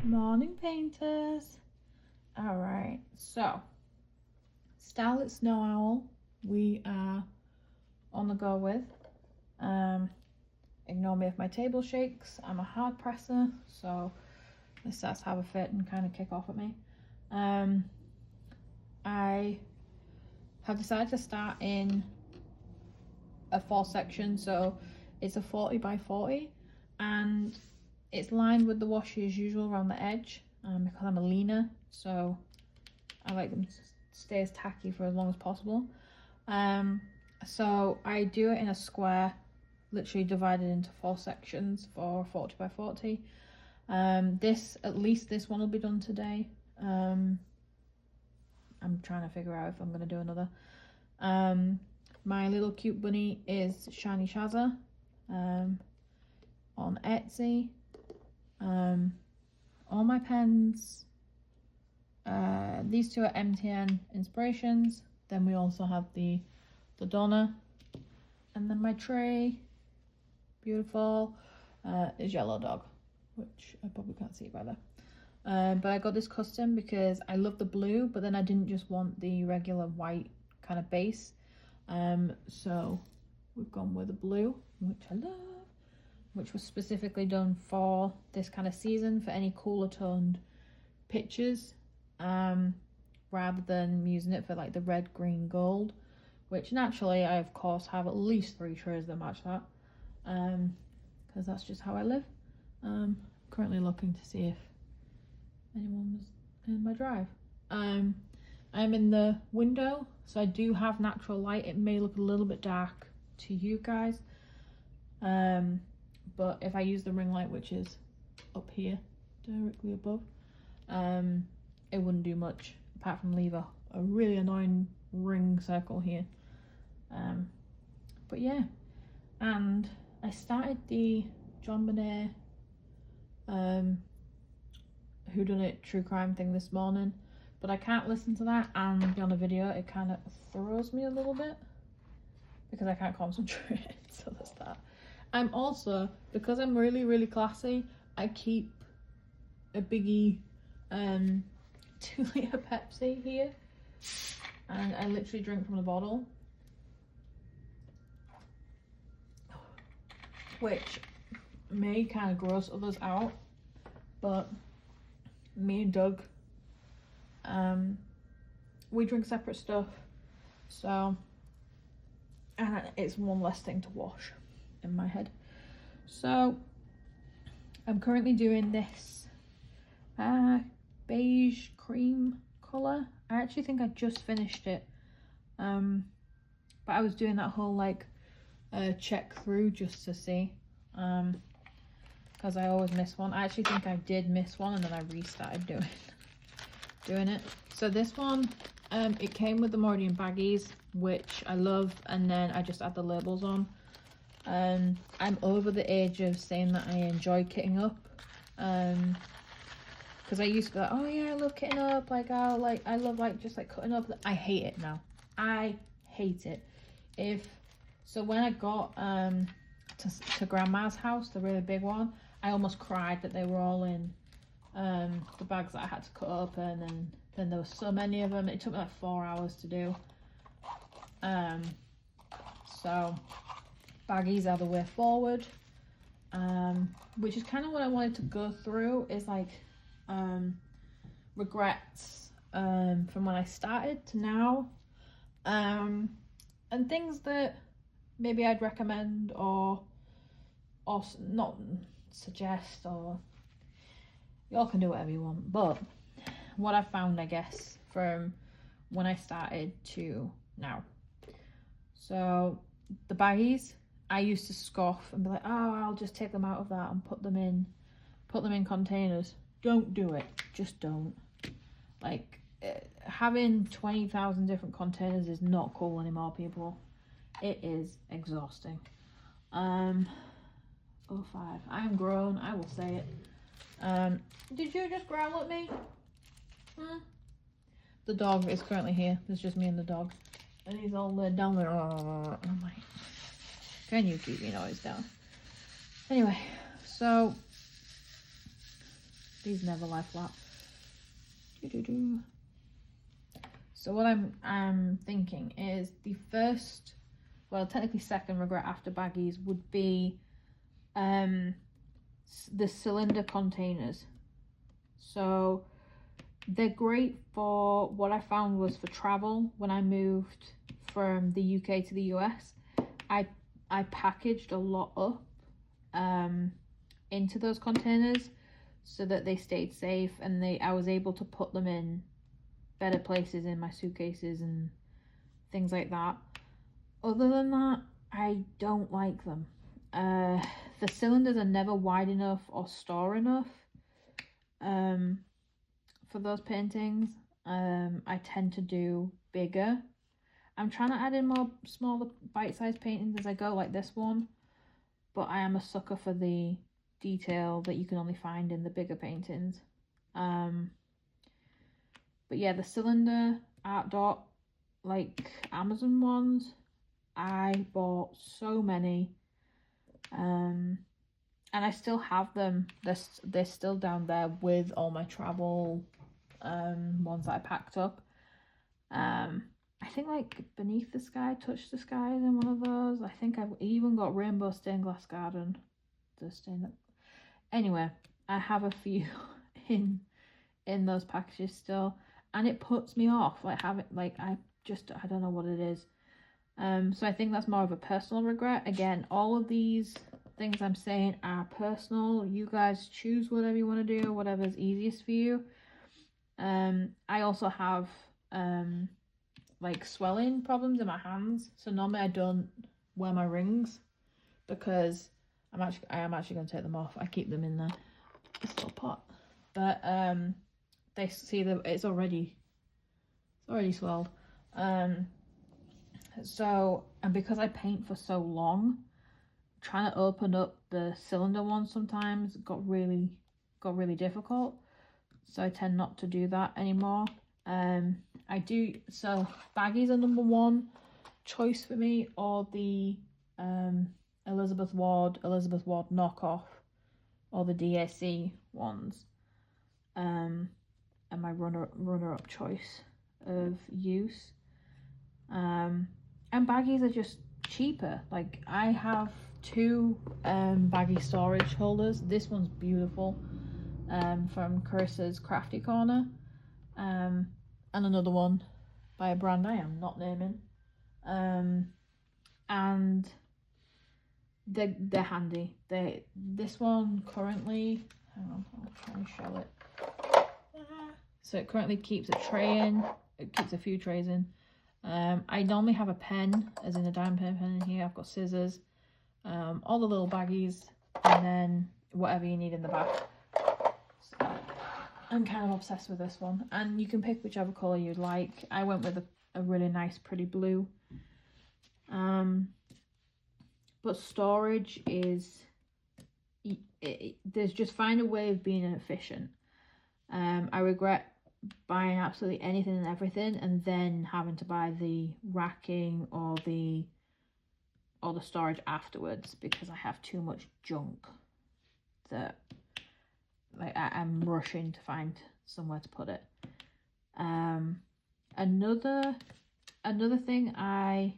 Morning, painters. All right, so Starlit Snow Owl we are on the go with. Ignore me if my table shakes. I'm a hard presser, so this starts to have a fit and kind of kick off at me. I have decided to start in a 4 section, so it's a 40 by 40, and it's lined with the washi as usual around the edge, because I'm a leaner, so I like them to stay as tacky for as long as possible. So I do it in a square, literally divided into 4 sections for 40 by 40. At least this one will be done today. I'm trying to figure out if I'm going to do another. My little cute bunny is Shiny Shazza on Etsy. All my pens, these two are MTN Inspirations. Then we also have the Donna, and then my tray, beautiful, is Yellow Dog, which I probably can't see by there. But I got this custom because I love the blue, but then I didn't just want the regular white kind of base. So we've gone with the blue, which I love, which was specifically done for this kind of season for any cooler toned pictures, rather than using it for like the red, green, gold, which naturally I of course have at least 3 trays that match that, because that's just how I live. Currently looking to see if anyone was in my drive. I'm in the window, so I do have natural light. It may look a little bit dark to you guys, but if I use the ring light, which is up here directly above, it wouldn't do much apart from leave a really annoying ring circle here. But yeah, and I started the JonBenét whodunit true crime thing this morning, but I can't listen to that and be on a video. It kind of throws me a little bit because I can't concentrate. So that's that. I'm also, because I'm really classy, I keep a biggie 2-litre Pepsi here, and I literally drink from the bottle, which may kind of gross others out, but me and Doug, we drink separate stuff, so, and it's one less thing to wash in my head. So I'm currently doing this beige cream colour. I actually think I just finished it, but I was doing that whole like check through just to see, because I always miss one. I actually think I did miss one, and then I restarted doing it. So this one, it came with them already in baggies, which I love, and then I just add the labels on. I'm over the age of saying that I enjoy kitting up, because I used to be like, oh yeah, I love kitting up, like I love like just like cutting up. I hate it now. I hate it. So when I got to grandma's house, the really big one, I almost cried that they were all in the bags that I had to cut up, and then there was so many of them. It took me like 4 hours to do. So baggies are the way forward, which is kind of what I wanted to go through, is like regrets from when I started to now, and things that maybe I'd recommend or not suggest, or y'all can do whatever you want, but what I found, I guess, from when I started to now. So the baggies, I used to scoff and be like, oh, I'll just take them out of that and put them in containers. Don't do it. Just don't. Like, having 20,000 different containers is not cool anymore, people. It is exhausting. 05. I am grown, I will say it. Did you just growl at me? The dog is currently here. There's just me and the dog. And he's all laid down there. Oh, I'm like, Turn your TV noise down. Anyway, so these never lie flat. So what I'm thinking is the first, well, technically second regret after baggies would be the cylinder containers. So they're great for, what I found was for travel. When I moved from the UK to the US, I packaged a lot up into those containers so that they stayed safe, and I was able to put them in better places in my suitcases and things like that. Other than that, I don't like them. The cylinders are never wide enough or store enough for those paintings. I tend to do bigger. I'm trying to add in more smaller bite-sized paintings as I go, like this one, but I am a sucker for the detail that you can only find in the bigger paintings. But yeah, the cylinder art dot, like Amazon ones, I bought so many, and I still have them. They're still down there with all my travel ones that I packed up. I think like Beneath the Sky, Touch the Sky is in one of those. I think I've even got Rainbow Stained Glass Garden. Anyway, I have a few in those packages still, and it puts me off. Like I don't know what it is. So I think that's more of a personal regret. Again, all of these things I'm saying are personal. You guys choose whatever you want to do, whatever's easiest for you. I also have like swelling problems in my hands, so normally I don't wear my rings because I am actually going to take them off. I keep them in this little pot, but they see that it's already swelled. So, and because I paint for so long, trying to open up the cylinder one sometimes got really difficult, so I tend not to do that anymore. So baggies are number one choice for me, or the Elizabeth Ward knockoff, or the DAC ones, and my runner-up choice of use. And baggies are just cheaper. Like, I have two baggy storage holders. This one's beautiful, from Carissa's Crafty Corner, and another one by a brand I am not naming, and they're handy. This one currently, hang on, I'll try and show it. So it currently keeps a tray in. It keeps a few trays in. I normally have a pen, as in a dime pen in here. I've got scissors, all the little baggies, and then whatever you need in the back. So I'm kind of obsessed with this one, and you can pick whichever colour you'd like. I went with a really nice pretty blue. But storage is, there's just find a way of being efficient. I regret buying absolutely anything and everything and then having to buy the racking or the storage afterwards, because I have too much junk that, like, I'm rushing to find somewhere to put it. Another thing I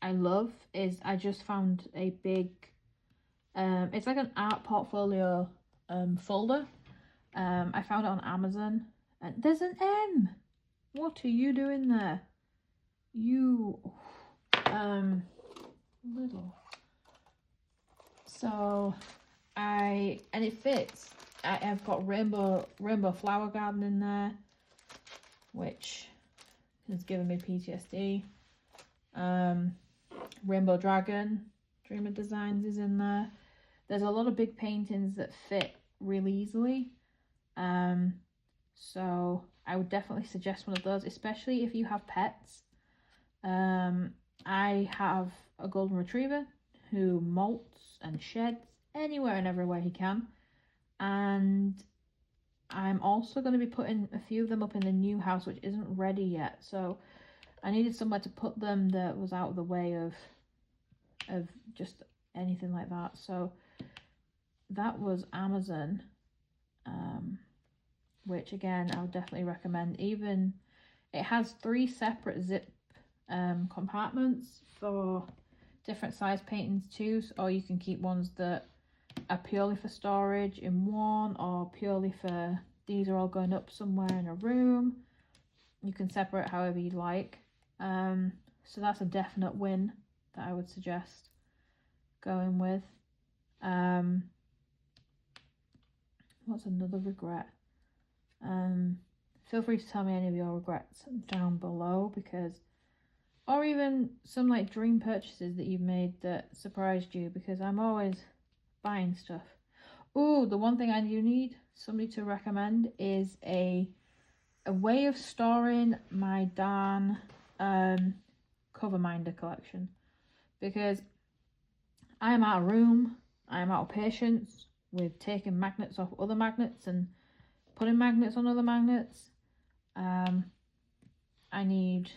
love is I just found a big it's like an art portfolio folder. I found it on Amazon, and there's an M. What are you doing there? You little. So and it fits. I've got rainbow flower garden in there, which has given me PTSD. Rainbow Dragon, Dreamer Designs is in there. There's a lot of big paintings that fit really easily. So I would definitely suggest one of those, especially if you have pets. I have a golden retriever who molts and sheds anywhere and everywhere he can. And I'm also going to be putting a few of them up in the new house, which isn't ready yet. So I needed somewhere to put them that was out of the way of of just anything like that. So that was Amazon, which again I would definitely recommend. Even it has 3 separate zip compartments for different size paintings too, or you can keep ones that are purely for storage in one, or purely for these are all going up somewhere in a room. You can separate however you like. So that's a definite win that I would suggest going with. What's another regret? Feel free to tell me any of your regrets down below, because, or even some like dream purchases that you've made that surprised you, because I'm always buying stuff. Oh, the one thing I do need somebody to recommend is a way of storing my Dan Coverminder collection, because I am out of room, I am out of patience with taking magnets off other magnets and putting magnets on other magnets. I need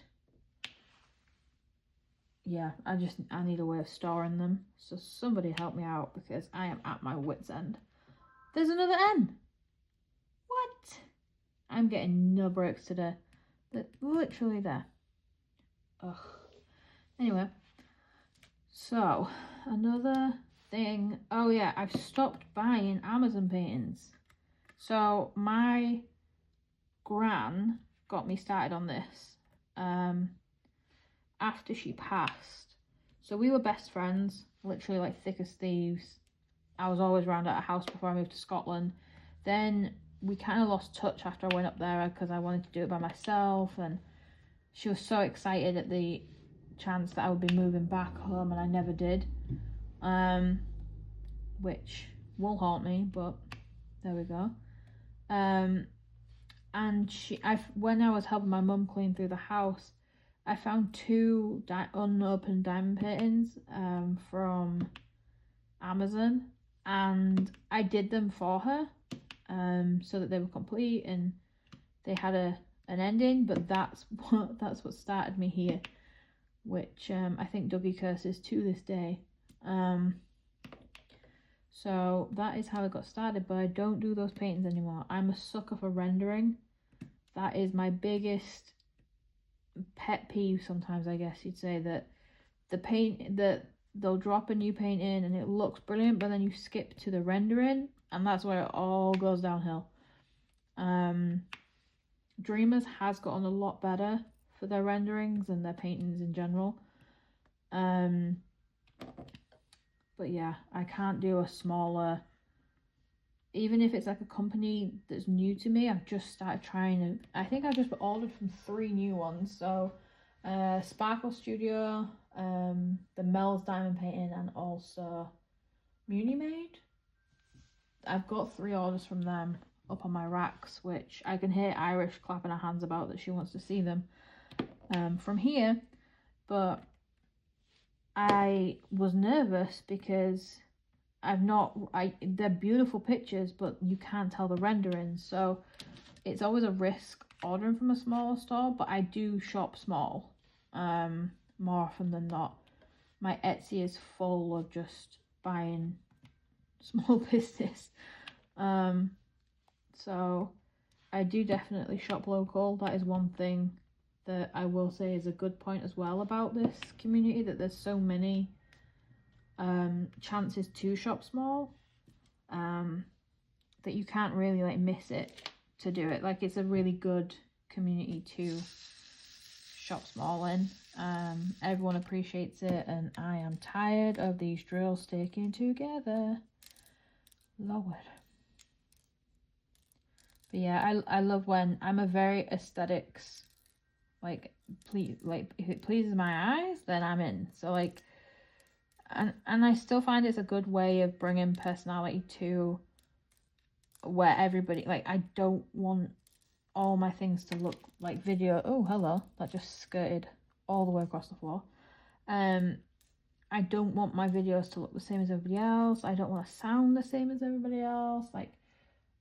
a way of storing them. So somebody help me out, because I am at my wit's end. There's another N. What? I'm getting no breaks today. They're literally there. Ugh. Anyway, so another thing. Oh yeah, I've stopped buying Amazon paintings. So my gran got me started on this after she passed. So we were best friends, literally like thick as thieves. I was always around at her house before I moved to Scotland. Then we kind of lost touch after I went up there, because I wanted to do it by myself, and she was so excited at the chance that I would be moving back home, and I never did, which will haunt me, but there we go. And when I was helping my mum clean through the house, I found 2 unopened diamond paintings from Amazon, and I did them for her so that they were complete and they had an ending. But that's what started me here, which I think Dougie curses to this day. So that is how I got started, but I don't do those paintings anymore. I'm a sucker for rendering. That is my biggest pet peeve sometimes, I guess you'd say, that they'll drop a new paint in and it looks brilliant, but then you skip to the rendering, and that's where it all goes downhill. Dreamers has gotten a lot better for their renderings and their paintings in general. But yeah, I can't do a smaller, even if it's like a company that's new to me. I've just started trying to, I think I've just ordered from 3 new ones. So Sparkle Studio, the Mel's Diamond Painting, and also Munimade. I've got 3 orders from them up on my racks, which I can hear Irish clapping her hands about that she wants to see them from here. But I was nervous because they're beautiful pictures, but you can't tell the rendering, so it's always a risk ordering from a smaller store. But I do shop small more often than not. My Etsy is full of just buying small business, so I do definitely shop local. That is one thing that I will say is a good point as well about this community, that there's so many chances to shop small that you can't really like miss it to do it. Like, it's a really good community to shop small in. Everyone appreciates it, and I am tired of these drills sticking together. Lord. But yeah, I love when I'm a very aesthetics, like, if it pleases my eyes, then I'm in. So like, and I still find it's a good way of bringing personality to where everybody, like, I don't want all my things to look like video. Oh, hello, that just skirted all the way across the floor. I don't want my videos to look the same as everybody else. I don't want to sound the same as everybody else. Like,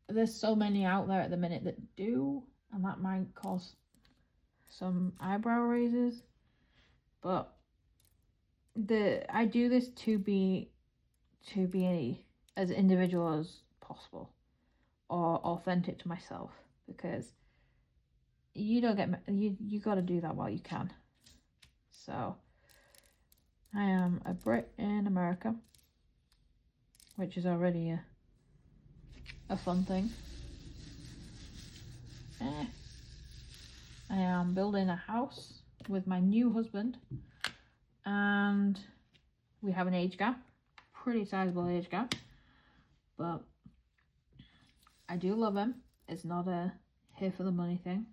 there's so many out there at the minute that do, and that might cause some eyebrow raises. But I do this to be as individual as possible, or authentic to myself, because you don't get you got to do that while you can. So I am a Brit in America, which is already a fun thing. I am building a house with my new husband, and we have an age gap, pretty sizable age gap, but I do love him. It's not a here for the money thing.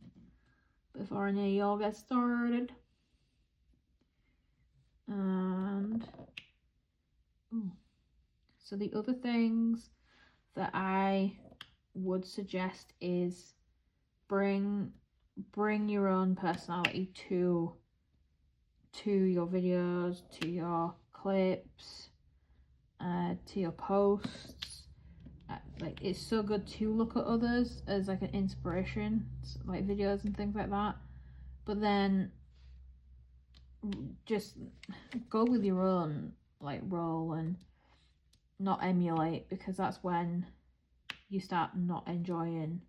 Before any of y'all get started. And so the other things that I would suggest is bring your own personality to your videos, to your clips, to your posts. Like, it's so good to look at others as like an inspiration, like videos and things like that, but then just go with your own like role and not emulate, because that's when you start not enjoying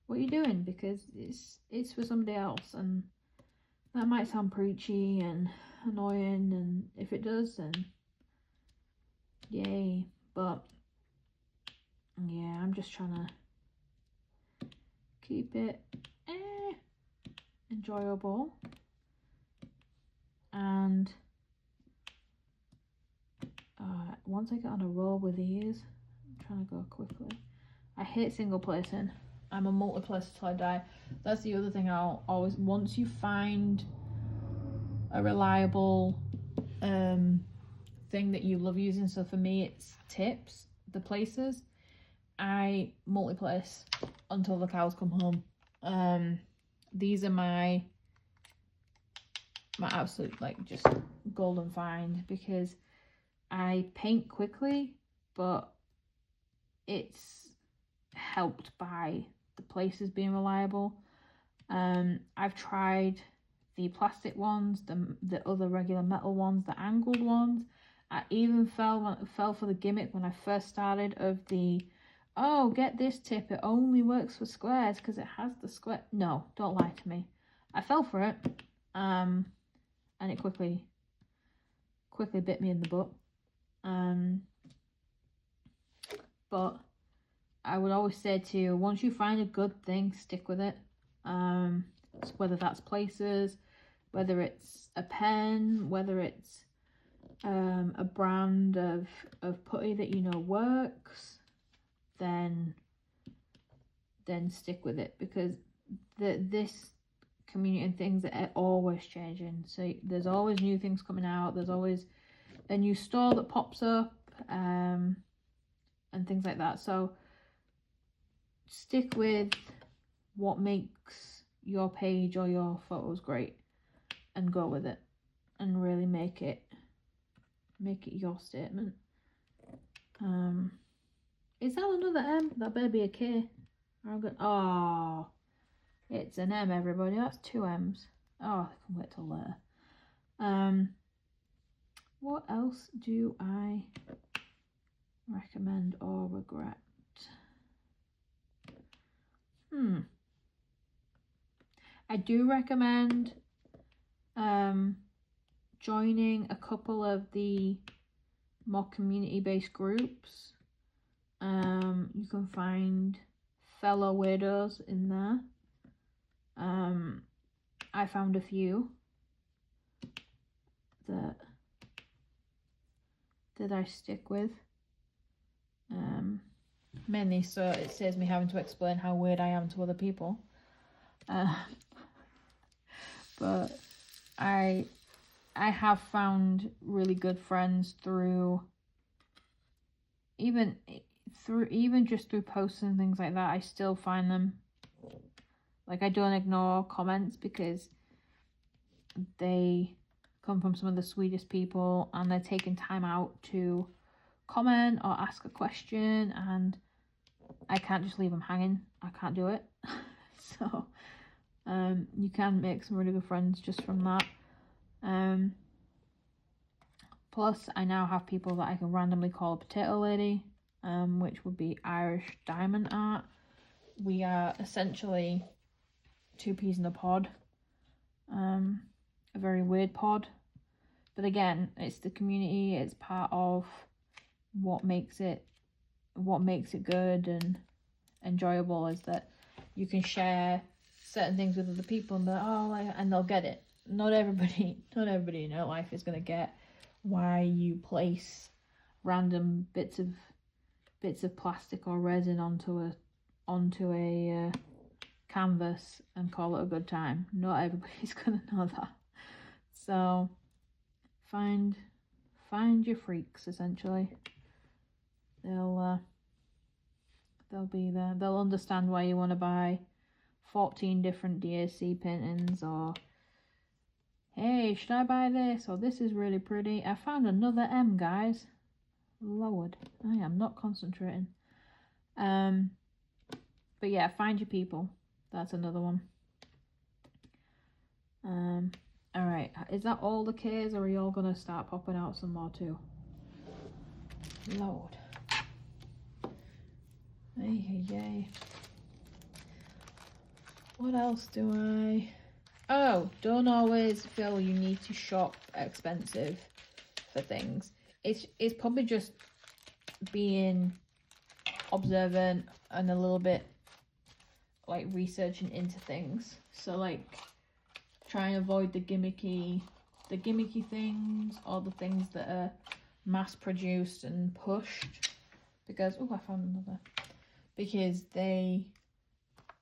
what you're doing, because it's for somebody else, and that might sound preachy and annoying, and if it does, then yay. But yeah, I'm just trying to keep it enjoyable. And once I get on a roll with these, I'm trying to go quickly. I hate single placing. I'm a multi-placer till I die. That's the other thing I'll always, once you find a reliable thing that you love using, so for me it's tips, the places, I multi-place until the cows come home. These are my absolute like just golden find, because I paint quickly, but it's helped by the places being reliable. I've tried the plastic ones, the other regular metal ones, the angled ones. I even fell for the gimmick when I first started of the, oh, get this tip, it only works for squares because it has the square. No, don't lie to me. I fell for it, and it quickly bit me in the butt. But I would always say to you, once you find a good thing, stick with it. So whether that's places, whether it's a pen, whether it's a brand of putty that you know works, then stick with it, because this community and things are always changing. So there's always new things coming out. There's always a new store that pops up, and things like that. So stick with what makes your page or your photos great, and go with it, and really make it your statement. Is that another M? That better be a K. Oh, it's an M, everybody. That's 2 M's. Oh, I can wait till later. What else do I recommend or regret? I do recommend joining a couple of the more community-based groups. You can find fellow weirdos in there. I found a few that I stick with. Mainly so it saves me having to explain how weird I am to other people. But I have found really good friends through just through posts and things like that. I still find them. Like, I don't ignore comments, because they come from some of the sweetest people, and they're taking time out to comment or ask a question, and I can't just leave them hanging. I can't do it. So you can make some really good friends just from that. Plus, I now have people that I can randomly call a potato lady, which would be Irish Diamond Art. We are essentially two peas in a pod. A very weird pod. But again, it's the community, it's part of what makes it good and enjoyable, is that you can share certain things with other people and and they'll get it. Not everybody in their life is gonna get why you place random bits of plastic or resin onto a canvas and call it a good time. Not everybody's gonna know that. So find your freaks, essentially. They'll be there. They'll understand why you want to buy 14 different DAC paintings, or hey, should I buy this? Or this is really pretty. I found another M, guys. Lord, I am not concentrating. But yeah, find your people. That's another one. Alright, is that all the Ks, or are you all gonna start popping out some more too? Lord. Yay. What else do I... Oh, don't always feel you need to shop expensive for things. It's probably just being observant and a little bit like researching into things. So like try and avoid the gimmicky things, or the things that are mass produced and pushed, because I found another, because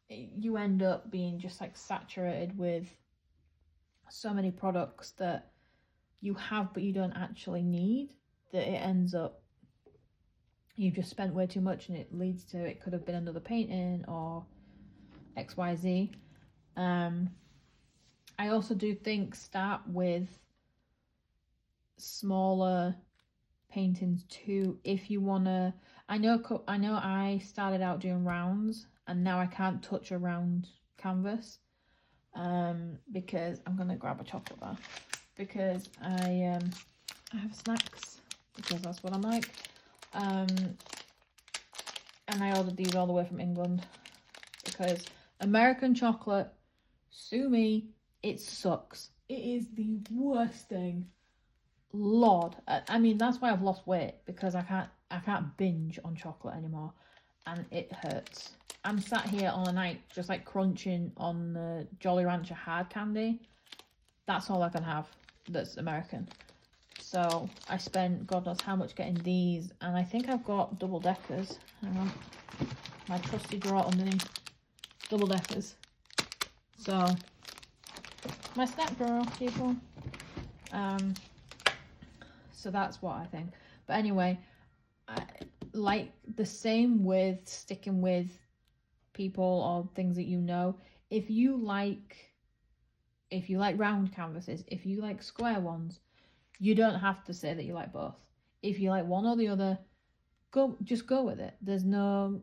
you end up being just like saturated with so many products that you have but you don't actually need, that it ends up you've just spent way too much, and it leads to, it could have been another painting or XYZ. I also do think start with smaller paintings too, if you want to. I know I started out doing rounds, and now I can't touch a round canvas, because I'm gonna grab a chocolate bar, because I have snacks, because that's what I'm like, and I ordered these all the way from England, because American chocolate, sue me, it sucks. It is the worst thing. Lord, I mean, that's why I've lost weight, because I can't binge on chocolate anymore, and it hurts. I'm sat here all night just like crunching on the Jolly Rancher hard candy. That's all I can have that's American. So I spent God knows how much getting these, and I think I've got double deckers. Hang on, my trusty drawer underneath. Double deckers. So my snack drawer, people. So that's what I think. But anyway, I like the same with sticking with people or things that you know. If you like round canvases, if you like square ones, you don't have to say that you like both. If you like one or the other, just go with it. There's no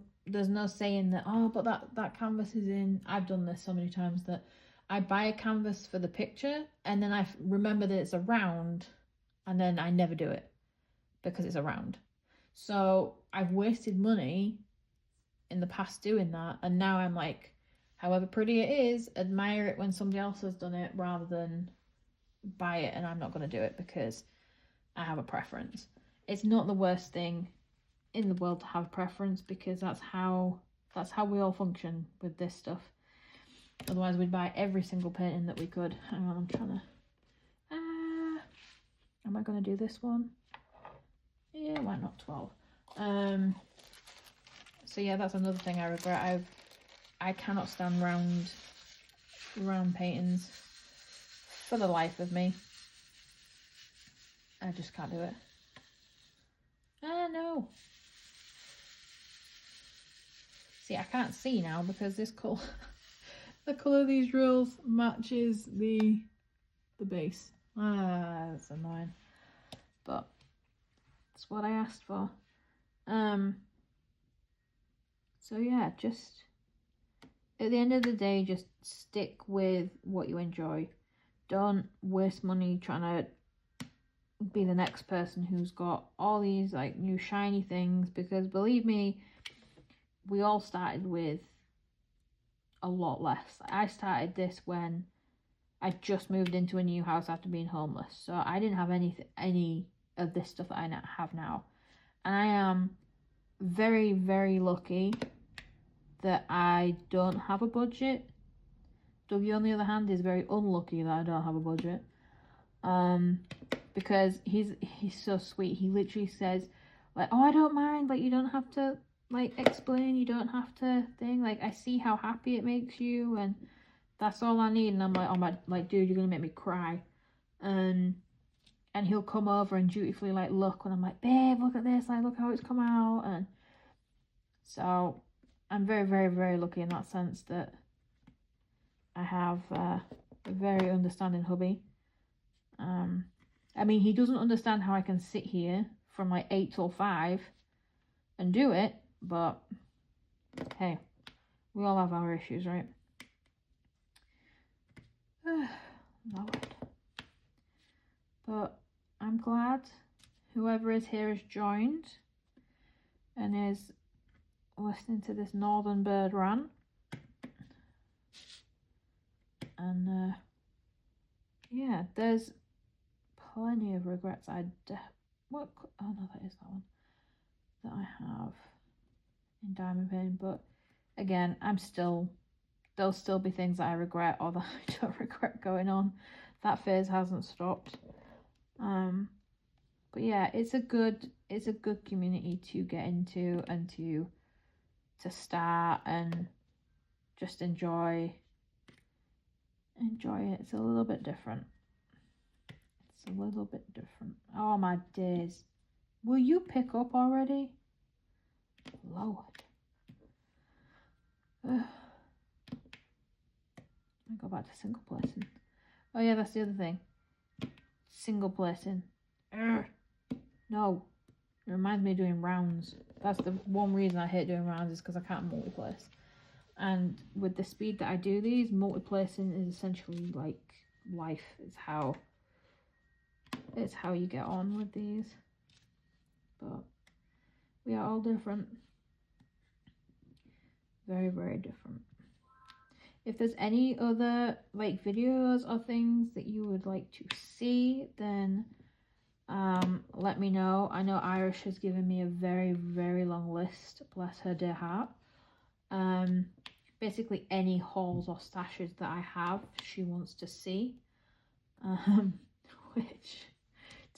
saying that, oh, but that canvas is in. I've done this so many times that I buy a canvas for the picture, and then I remember that it's a round, and then I never do it because it's a round. So I've wasted money in the past doing that, and now I'm like, however pretty it is, admire it when somebody else has done it, rather than buy it and I'm not going to do it because I have a preference. It's not the worst thing in the world to have a preference, because that's how we all function with this stuff. Otherwise we'd buy every single painting that we could. Hang on, I'm trying to am I going to do this one? Yeah, why not 12? So yeah, that's another thing I regret. I cannot stand round paintings for the life of me. I just can't do it. No. See, I can't see now because this colour, the colour of these drills matches the base. That's annoying. But it's what I asked for. So yeah, just at the end of the day, just stick with what you enjoy. Don't waste money trying to be the next person who's got all these like new shiny things, because believe me, we all started with a lot less. I started this when I just moved into a new house after being homeless, so I didn't have any of this stuff that I have now, and I am very, very lucky that I don't have a budget. Dougie, on the other hand, is very unlucky that I don't have a budget. Because he's so sweet. He literally says, like, oh, I don't mind, like, you don't have to, like, explain, you don't have to thing, like, I see how happy it makes you, and that's all I need. And I'm like, oh my, like, dude, you're gonna make me cry. And he'll come over and dutifully, like, look, and I'm like, babe, look at this, like, look how it's come out. And so I'm very, very, very lucky in that sense that I have a very understanding hubby. I mean, he doesn't understand how I can sit here from like 8 till 5 and do it, but hey, we all have our issues, right? Lord. But I'm glad whoever is here has joined and is listening to this northern bird rant. And yeah, there's plenty of regrets. Oh no, that is that one that I have in Diamond Pain. But again, there'll still be things that I regret or that I don't regret going on. That phase hasn't stopped. But yeah, it's a good community to get into and to start and just enjoy it. It's a little bit different. It's a little bit different. Oh my days. Will you pick up already? Lord. Ugh. I go back to single placing. Oh yeah, that's the other thing. Single placing. Ugh. No. It reminds me of doing rounds. That's the one reason I hate doing rounds, is because I can't multi-place. And with the speed that I do these, multi-placing is essentially like life. It's how you get on with these. But we are all different. Very, very different. If there's any other like videos or things that you would like to see, then let me know. I know Irish has given me a very, very long list, bless her dear heart. Basically any hauls or stashes that I have, she wants to see. Which,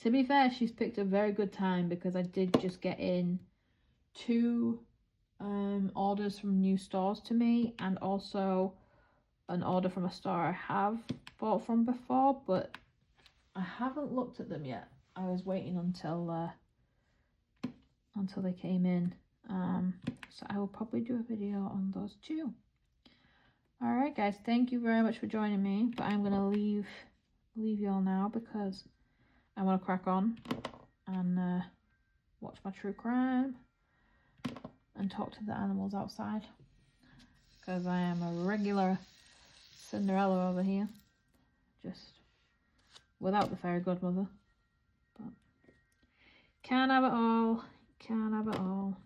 to be fair, she's picked a very good time, because I did just get in 2 orders from new stores to me, and also an order from a store I have bought from before, but I haven't looked at them yet. I was waiting until they came in. So I will probably do a video on those too. Alright guys, thank you very much for joining me, but I'm gonna leave y'all now because I want to crack on and watch my true crime and talk to the animals outside, because I am a regular Cinderella over here, just without the fairy godmother. But can't have it all, can't have it all.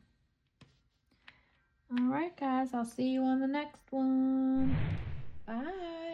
Alright guys, I'll see you on the next one. Bye.